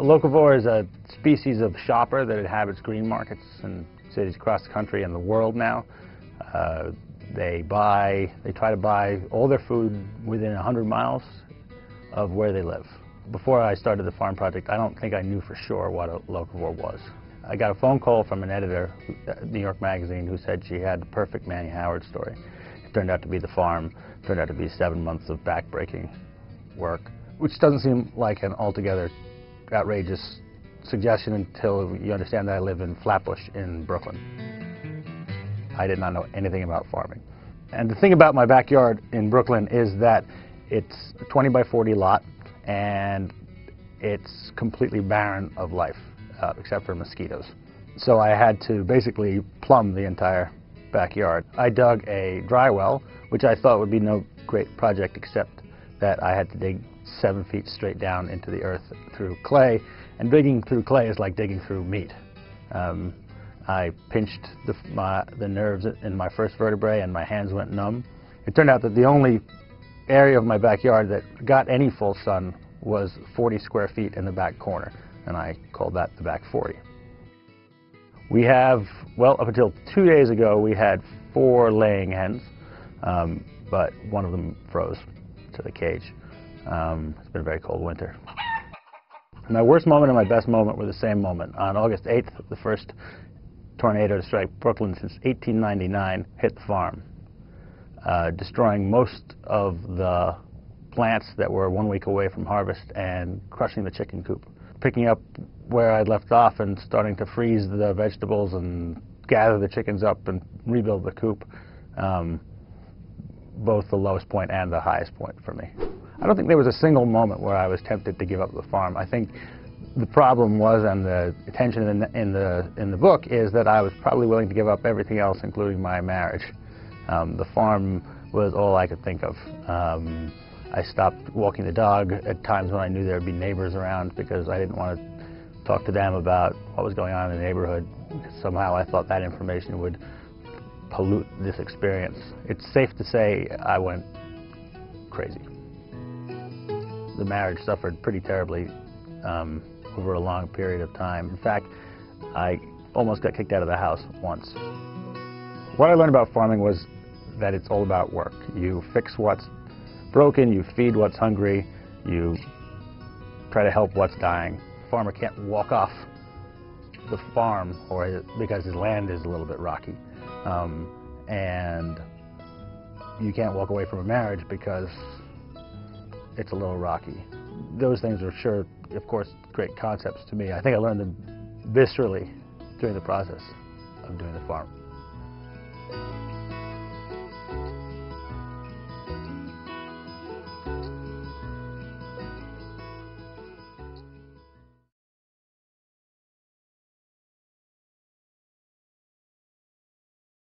locavore is a species of shopper that inhabits green markets in cities across the country and the world now. They try to buy all their food within 100 miles of where they live. Before I started the farm project, I don't think I knew for sure what a locavore was. I got a phone call from an editor at New York Magazine who said she had the perfect Manny Howard story. It turned out to be the farm. It turned out to be 7 months of back-breaking work, which doesn't seem like an altogether outrageous suggestion until you understand that I live in Flatbush in Brooklyn. I did not know anything about farming. And the thing about my backyard in Brooklyn is that it's a 20 by 40 lot and it's completely barren of life, except for mosquitoes. So I had to basically plumb the entire backyard. I dug a dry well, which I thought would be no great project except that I had to dig 7 feet straight down into the earth through clay, and digging through clay is like digging through meat. I pinched the nerves in my first vertebrae and my hands went numb. It turned out that the only area of my backyard that got any full sun was 40 square feet in the back corner, and I called that the back 40. We have, well, up until 2 days ago, we had 4 laying hens, but one of them froze to the cage. It's been a very cold winter. My worst moment and my best moment were the same moment. On August 8th, the first tornado to strike Brooklyn since 1899 hit the farm, destroying most of the plants that were 1 week away from harvest and crushing the chicken coop. Picking up where I'd left off and starting to freeze the vegetables and gather the chickens up and rebuild the coop, both the lowest point and the highest point for me. I don't think there was a single moment where I was tempted to give up the farm. I think the problem was, and the tension in the book, is that I was probably willing to give up everything else, including my marriage. The farm was all I could think of. I stopped walking the dog at times when I knew there would be neighbors around because I didn't want to talk to them about what was going on in the neighborhood. Somehow I thought that information would pollute this experience. It's safe to say I went crazy. The marriage suffered pretty terribly over a long period of time. In fact, I almost got kicked out of the house once. What I learned about farming was that it's all about work. You fix what's broken, you feed what's hungry, you try to help what's dying. A farmer can't walk off the farm because his land is a little bit rocky. And you can't walk away from a marriage because it's a little rocky. Those things are sure, of course, great concepts to me. I think I learned them viscerally during the process of doing the farm.